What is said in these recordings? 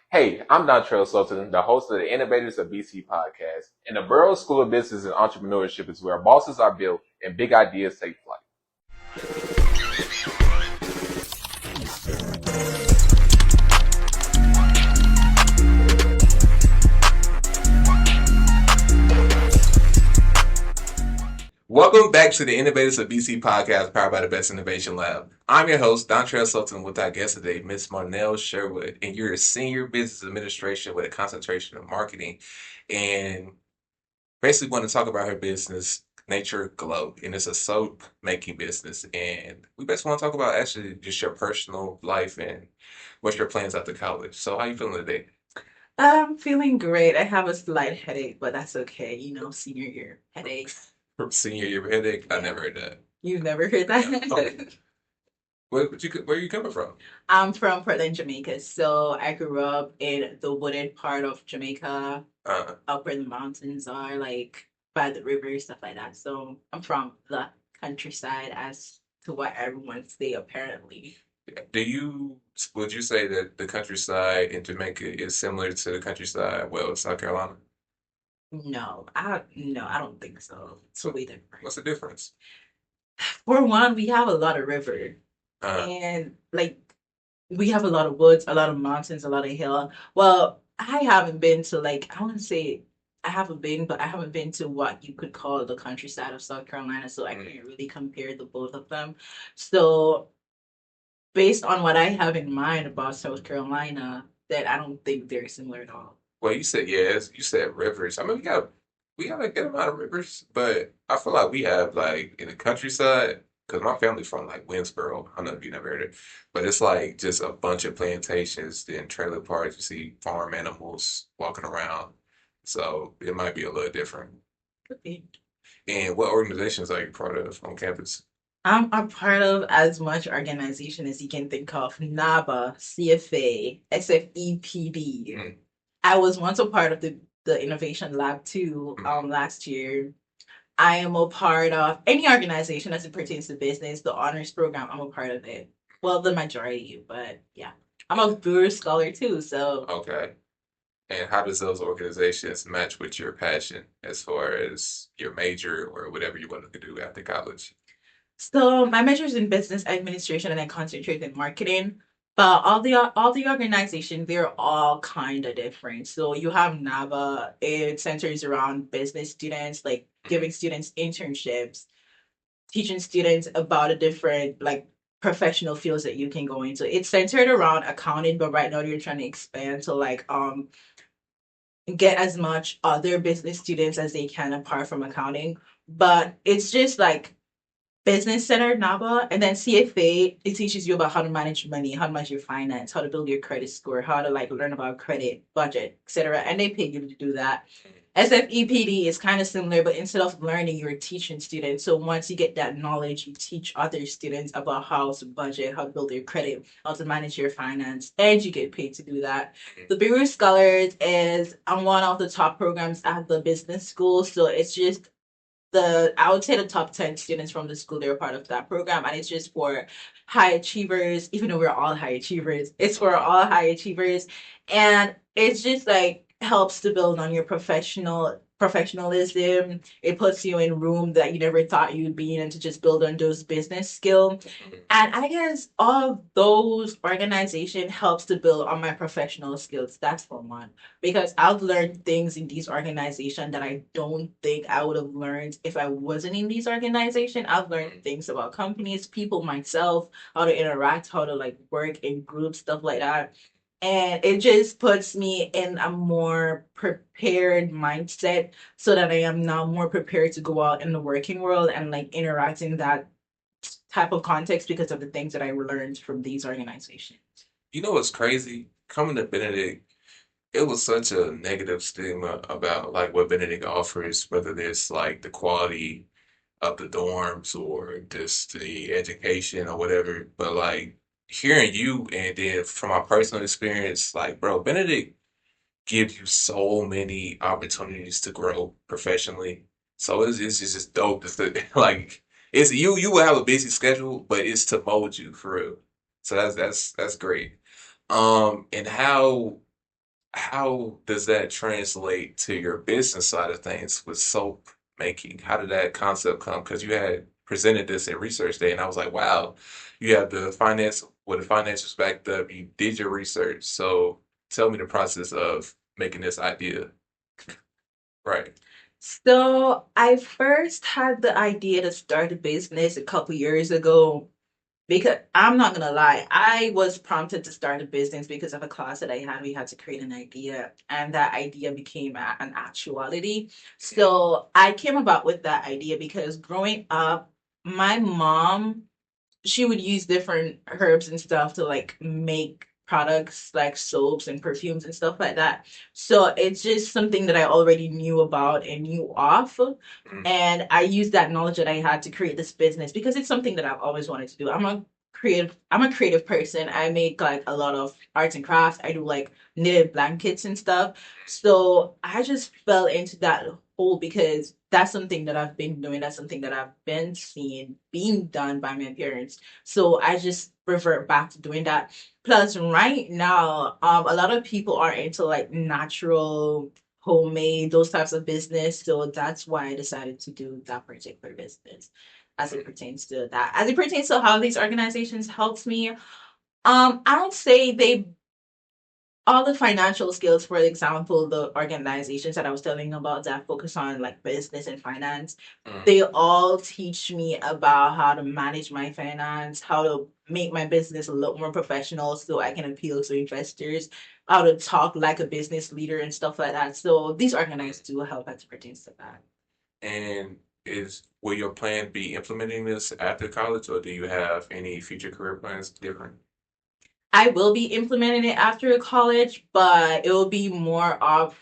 Hey, I'm Dontrell Sultan, the host of the Innovators of BC podcast. And the Burroughs School of Business and Entrepreneurship is where bosses are built and big ideas take flight. Welcome back to the Innovators of BC podcast powered by the Best Innovation Lab. I'm your host, Dontrell Sultan, with our guest today, Miss Monelle Sherwood, and you're a senior business administration with a concentration in marketing. And basically want to talk about her business, Nature Glow, and it's a soap making business. And we basically want to talk about actually just your personal life and what's your plans after college. So how you feeling today? I'm feeling great. I have a slight headache, but that's okay. Senior year headache. From senior year headache? I Yeah. never heard that. You've never heard No. that? Where you coming from? I'm from Portland, Jamaica. So I grew up in the wooded part of Jamaica, up where the mountains are, like by the river, stuff like that. So I'm from the countryside as to what everyone say apparently. Would you say that the countryside in Jamaica is similar to the countryside, well, South Carolina? No, I don't think so. It's So way different. what's the difference? For one, we have a lot of river. Uh, And like we have a lot of woods, a lot of mountains, a lot of hill. Well, I haven't been to like I wouldn't say I haven't been, but I haven't been to what you could call the countryside of South Carolina, so I mm. can't really compare the both of them. So based on what I have in mind about South Carolina, that I don't think they're similar at all. Well, you said yes. You said rivers. I mean, we have a good amount of rivers, but I feel like we have like in the countryside because my family's from like Winsboro. I don't know if you never heard it, but it's like just a bunch of plantations, then trailer parks. You see farm animals walking around, so it might be a little different. Okay. And what organizations are you part of on campus? I'm a part of as much organization as you can think of. NABA, CFA, SFEPD. Mm, I was once a part of the innovation lab too mm. last year. I am a part of any organization as it pertains to business, the honors program, I'm a part of it. Well, the majority, but yeah. I'm a Guru scholar too, so Okay. And how does those organizations match with your passion as far as your major or whatever you wanted to do after college? my major is in business administration and I concentrate in marketing. But all the organizations, they're all kind of different. So you have NAVA, it centers around business students, like Mhm. giving students internships, teaching students about a different like professional fields that you can go into. It's centered around accounting, but right now you're trying to expand to like get as much other business students as they can apart from accounting. But it's just like business centered NABA, and then CFA, it teaches you about how to manage money, how to manage your finance, how to build your credit score, how to like learn about credit, budget, etc. And they pay you to do that. SFEPD is kind of similar, but instead of learning, you're teaching students. So once you get that knowledge, you teach other students about how to budget, how to build their credit, how to manage your finance, and you get paid to do that. The Bureau Scholars is on one of the top programs at the business school. So it's just I would say the top 10 students from the school, they're part of that program. And it's just for high achievers, even though we're all high achievers, it's for all high achievers. And it's just like helps to build on your professionalism. It puts you in room that you never thought you'd be in and to just build on those business skills. And I guess all of those organization helps to build on my professional skills. That's for one. Because I've learned things in these organizations that I don't think I would have learned if I wasn't in these organizations. I've learned things about companies, people, myself, how to interact, how to like work in groups, stuff like that. And it just puts me in a more prepared mindset so that I am now more prepared to go out in the working world and like interact in that type of context because of the things that I learned from these organizations. You know what's crazy? Coming to Benedict, it was such a negative stigma about like what Benedict offers, whether it's like the quality of the dorms or just the education or whatever. But like hearing you and then from my personal experience, like bro, Benedict gives you so many opportunities to grow professionally. So it's just dope. Like it's you will have a busy schedule, but it's to mold you for real. So that's great. And how? how does that translate to your business side of things with soap making? How did that concept come? Because you had presented this at research day, and I was like, wow, you have the finance, well, the finances backed up. You did your research. So tell me the process of making this idea. Right. So I first had the idea to start a business a couple years ago because I'm not gonna lie, I was prompted to start a business because of a class that I had. We had to create an idea, and that idea became an actuality. So I came about with that idea because growing up, my mom, she would use different herbs and stuff to like make products like soaps and perfumes and stuff like that. So it's just something that I already knew about and knew of. Mm, And I used that knowledge that I had to create this business because it's something that I've always wanted to do. I'm a creative person. I make like a lot of arts and crafts. I do like knitted blankets and stuff. So I just fell into that hole because that's something that I've been doing. That's something that I've been seeing being done by my parents. So I just revert back to doing that. Plus, right now, a lot of people are into like natural, homemade, those types of business. So that's why I decided to do that particular business as it mm, pertains to that. As it pertains to how these organizations helped me, I would say they all the financial skills, for example, the organizations that I was telling you about that focus on like business and finance, mm. they all teach me about how to manage my finance, how to make my business a lot more professional so I can appeal to investors, how to talk like a business leader and stuff like that. So these organizations do help as it pertains to that. And will your plan be implementing this after college, or do you have any future career plans different? I will be implementing it after college, but it will be more of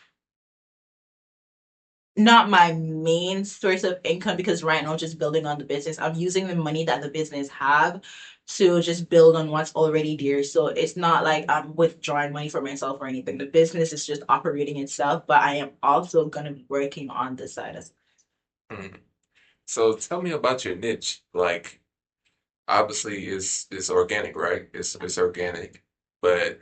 not my main source of income because right now just building on the business. I'm using the money that the business have to just build on what's already there. So it's not like I'm withdrawing money for myself or anything. The business is just operating itself, but I am also gonna be working on the side as Mm. So tell me about your niche. Like, obviously, it's organic, right? It's organic, but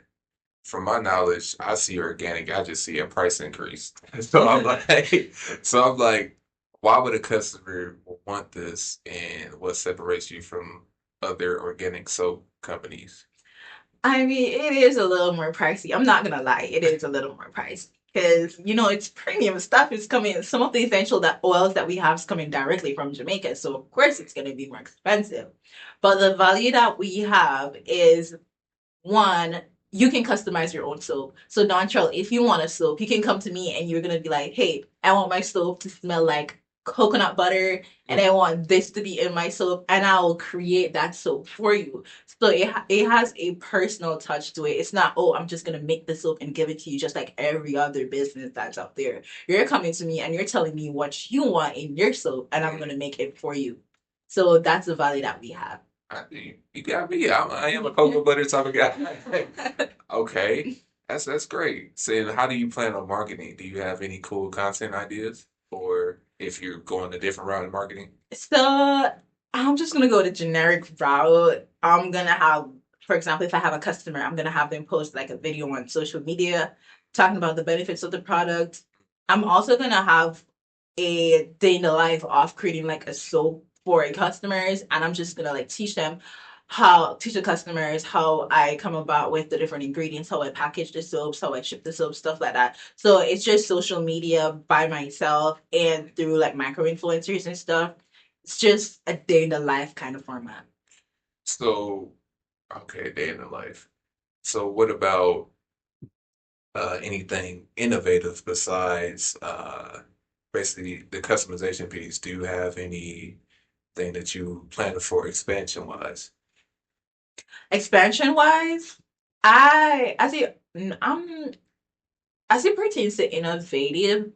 from my knowledge, I see organic. I just see a price increase. So I'm well. like, so I'm like, why would a customer want this? And what separates you from other organic soap companies? I mean, it is a little more pricey. I'm not gonna lie, it is a little more pricey because it's premium stuff. Is coming. Some of the essential that oils that we have is coming directly from Jamaica, so of course it's gonna be more expensive. But the value that we have is one, you can customize your own soap. So Dontrell, if you want a soap, you can come to me and you're gonna be like, hey, I want my soap to smell like coconut butter and I want this to be in my soap and I will create that soap for you. So it has a personal touch to it. It's not, oh, I'm just gonna make the soap and give it to you just like every other business that's out there. You're coming to me and you're telling me what you want in your soap and I'm gonna make it for you. So that's the value that we have. You got me. I am a cocoa butter type of guy. Okay, that's great. So, how do you plan on marketing? Do you have any cool content ideas, or if you're going a different route in marketing? So I'm just gonna go the generic route. I'm gonna have, for example, if I have a customer, I'm gonna have them post like a video on social media talking about the benefits of the product. I'm also gonna have a day in the life of creating like a soap for customers, and I'm just gonna like teach the customers how I come about with the different ingredients, how I package the soaps, how I ship the soap, stuff like that. So it's just social media by myself and through like micro influencers and stuff. It's just a day in the life kind of format. So, okay, day in the life. So, what about anything innovative besides basically the customization piece? Do you have anything that you plan for expansion wise? Expansion wise, I say I'm as it pertains to innovative,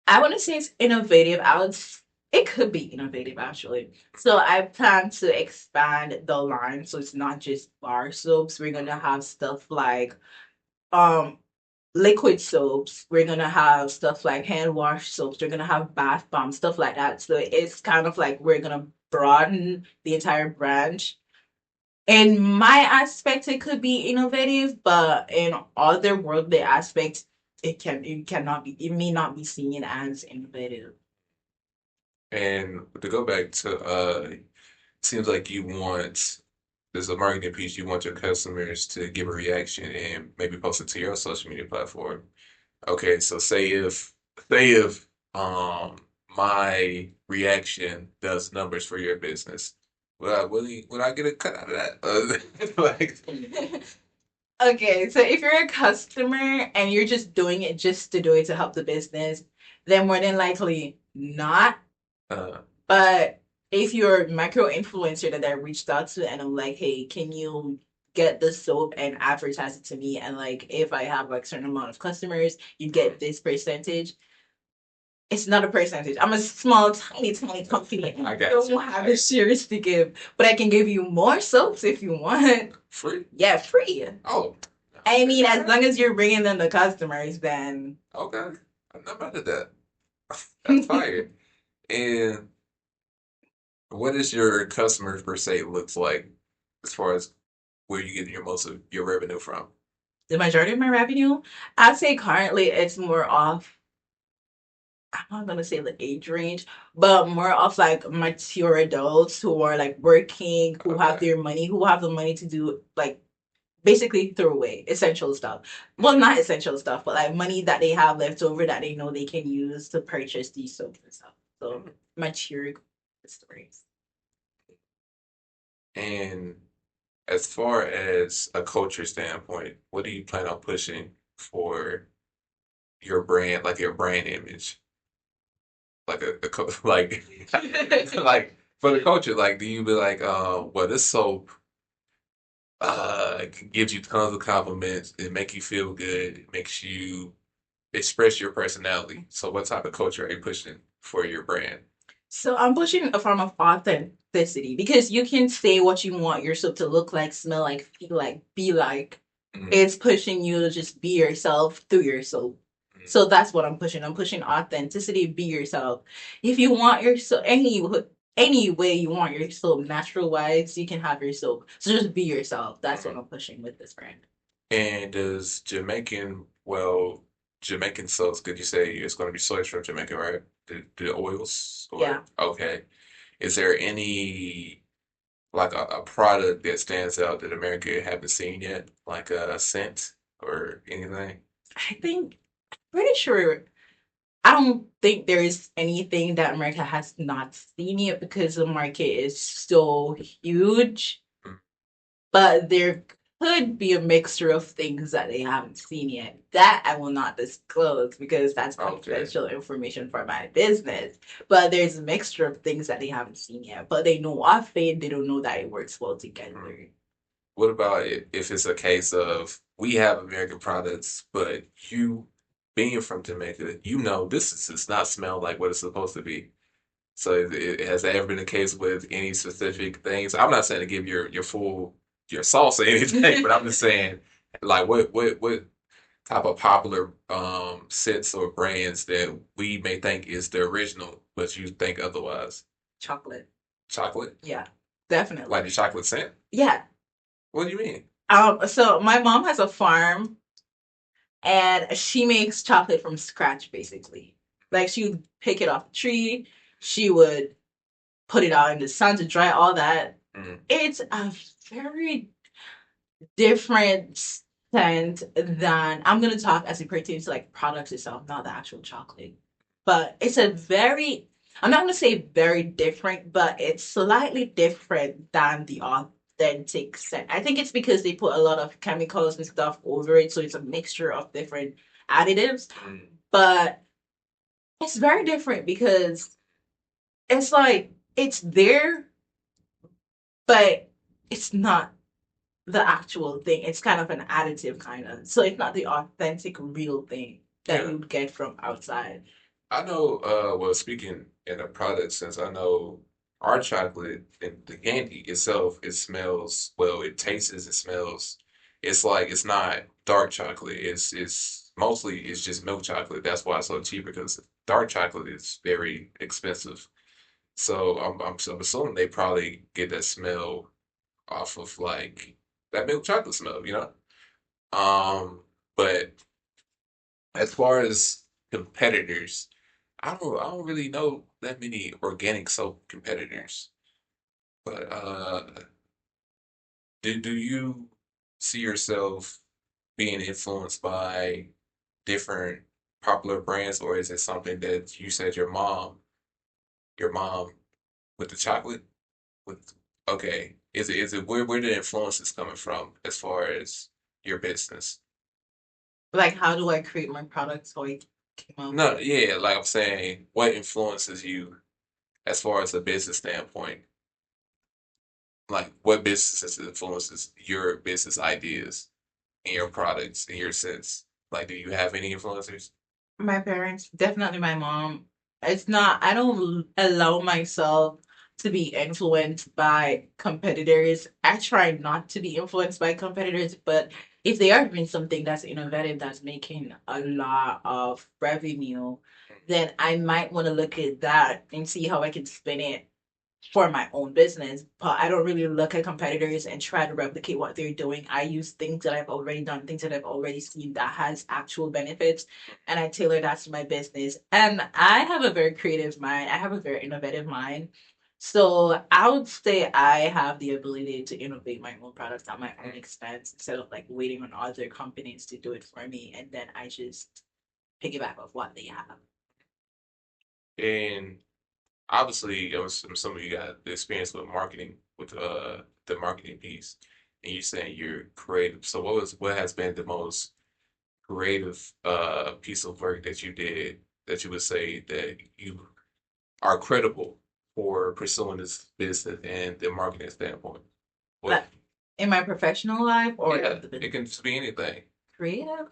I want to say it's innovative. It could be innovative actually. So I plan to expand the line so it's not just bar soaps. We're gonna have stuff like um liquid soaps. We're gonna have stuff like hand wash soaps. We're gonna have bath bombs, stuff like that. So it's kind of like we're gonna broaden the entire branch In my aspect, it could be innovative, but in other worldly aspects, it cannot be, it may not be seen as innovative. And to go back to seems like you want there's a marketing piece, you want your customers to give a reaction and maybe post it to your social media platform. Okay, so say if my reaction does numbers for your business, would I get a cut out of that? Like, Okay, so if you're a customer and you're just doing it just to do it to help the business, then more than likely not. uh, But if you're a micro influencer that I reached out to and I'm like, hey, can you get the soap and advertise it to me? And like, if I have like certain amount of customers, you get this percentage. It's not a percentage. I'm a small, tiny, tiny company. I I got don't you. have the shares to give, but I can give you more soaps if you want. Free? Yeah, free. Oh, I okay, mean, all as right. long as you're bringing them the customers, then Okay, I'm not mad at that. That's fire. And what is your customer per se looks like as far as where you get your most of your revenue from? the majority of my revenue, I'd say currently it's more off. I'm not gonna say the age range, but more of like mature adults who are like working, who have Okay. their money, who have the money to do like basically throw away essential stuff. Well, not essential stuff, but like money that they have left over that they know they can use to purchase these soaps and stuff. So Mhm. mature stories. And as far as a culture standpoint, what do you plan on pushing for your brand, like your brand image, like like like for the culture? Like, do you be like, well, this soap gives you tons of compliments, it make you feel good, it makes you express your personality. So, what type of culture are you pushing for your brand? So I'm pushing a form of authenticity because you can say what you want your soap to look like, smell like, feel like, be like. Mhm, It's pushing you to just be yourself through your soap. mhm, So that's what I'm pushing. I'm pushing authenticity, be yourself. If you want your soap any way you want your soap natural wise, you can have your soap. So just be yourself. That's what mhm. I'm pushing with this brand. And does Jamaican soaps, could you say it's going to be sourced from Jamaica, right? The oils or Yeah. okay. Is there any like a product that stands out that America haven't seen yet, like a scent or anything? I think pretty sure I don't think there is anything that America has not seen yet because the market is so huge. Mm. But there could be a mixture of things that they haven't seen yet. That I will not disclose because that's Okay. confidential information for my business. But there's a mixture of things that they haven't seen yet. But they know of it, they don't know that it works well Mm. together. What about if it's a case of we have American products, but you being from Jamaica, you know does not smell like what it's supposed to be. So has that ever been the case with any specific things? I'm not saying to give your full your sauce or anything, but I'm just saying like what type of popular scents or brands that we may think is the original, but you think otherwise. Chocolate. Chocolate? Yeah, Like definitely. the chocolate scent? Yeah. What do you mean? So my mom has a farm and she makes chocolate from scratch basically. Like she would pick it off the tree, she would put it out in the sun to dry, all that. Mm, It's a very different scent than I'm gonna talk as it pertains to like products itself, not the actual chocolate. But it's a very I'm not gonna say very different, but it's slightly different than the authentic scent. I think it's because they put a lot of chemicals and stuff over it, so it's a mixture of different additives. mm. But it's very different because it's like it's there, but it's not the actual thing. It's kind of an additive kind of. So it's not the authentic real thing that Yeah. you would get from outside. I know, well, speaking in a product sense, I know our chocolate and the candy itself, it smells, well, it tastes, it smells. It's like it's not dark chocolate. It's mostly it's just milk chocolate. That's why it's so cheap because dark chocolate is very expensive. So I'm assuming they probably get that smell off of like that milk chocolate smell, you know? But as far as competitors, I don't really know that many organic soap competitors. But do you see yourself being influenced by different popular brands, or is it something that you said your mom with the chocolate with okay. Is it where the influence is coming from as far as your business? Like, how do I create my products so I came up No, with? yeah, like I'm saying, what influences you as far as a business standpoint? Like what businesses influences your business ideas and your products in your sense? Like, do you have any influencers? My parents, definitely my mom. It's not, I don't allow myself to be influenced by competitors. I try not to be influenced by competitors, but if they are doing something that's innovative, that's making a lot of revenue, then I might want to look at that and see how I can spin it for my own business, but I don't really look at competitors and try to replicate what they're doing. I use things that I've already done, things that I've already seen that has actual benefits, and I tailor that to my business. And I have a very creative mind. I have a very innovative mind. So I would say I have the ability to innovate my own products at my own expense instead of like waiting on other companies to do it for me, and then I just piggyback off what they have. And obviously, some of you got the experience with marketing, with the marketing piece, and you're saying you're creative. So what has been the most creative piece of work that you did that you would say that you are credible for pursuing this business and the marketing standpoint? What? Like in my professional life or Yeah, in the it business? can just be anything. Creative?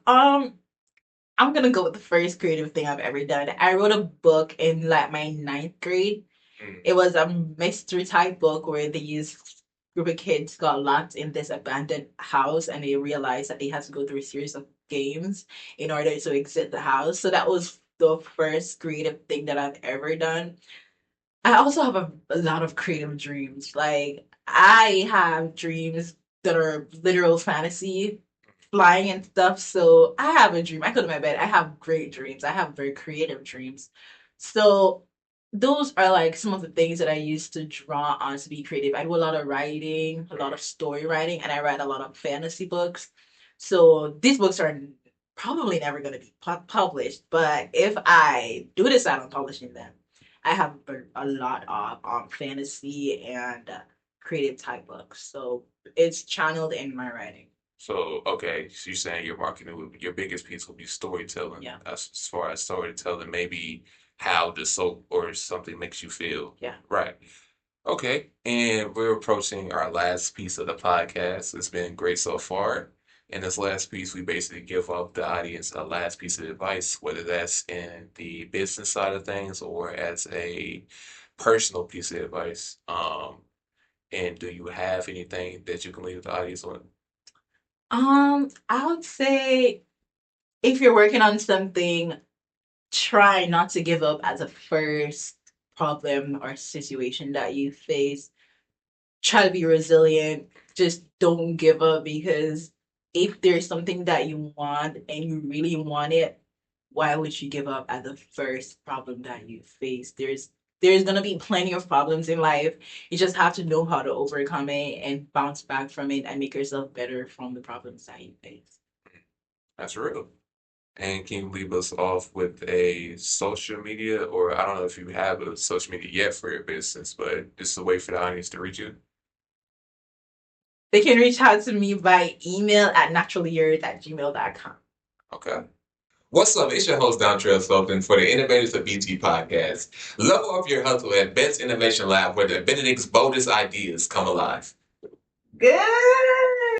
I'm gonna go with the first creative thing I've ever done. I wrote a book in like my ninth grade. Mm, It was a mystery type book where these group of kids got locked in this abandoned house and they realized that they had to go through a series of games in order to exit the house. So that was the first creative thing that I've ever done. I also have a lot of creative dreams. Like I have dreams that are literal fantasy, flying and stuff. So I have a dream. I go to my bed. I have great dreams. I have very creative dreams. So those are like some of the things that I used to draw on to be creative. I do a lot of writing, a lot of story writing, and I write a lot of fantasy books. So these books are probably never going to be published, but if I do decide on publishing them, I have a lot of fantasy and creative type books. So it's channeled in my writing. so okay, so you're saying your marketing your biggest piece will be storytelling. Yeah. As far as storytelling, maybe how the soap or something makes you feel. Yeah. Right. Okay, and we're approaching our last piece of the podcast. It's been great so far. In this last piece, we basically give up the audience a last piece of advice, whether that's in the business side of things or as a personal piece of advice. And do you have anything that you can leave the audience on? I would say if you're working on something, try not to give up at the first problem or situation that you face. Try to be resilient. Just don't give up because if there's something that you want and you really want it, why would you give up at the first problem that you face? There's gonna be plenty of problems in life. You just have to know how to overcome it and bounce back from it and make yourself better from the problems that you face. That's real. And can you leave us off with a social media, or I don't know if you have a social media yet for your business, but just a way for the audience to reach you? They can reach out to me by email at naturallyyours@gmail.com. Okay. What's up? It's your host, Dontrell Sullivan for the Innovators of BT podcast. Level up your hustle at Best Innovation Lab, where the Benedict's boldest ideas come alive. Good.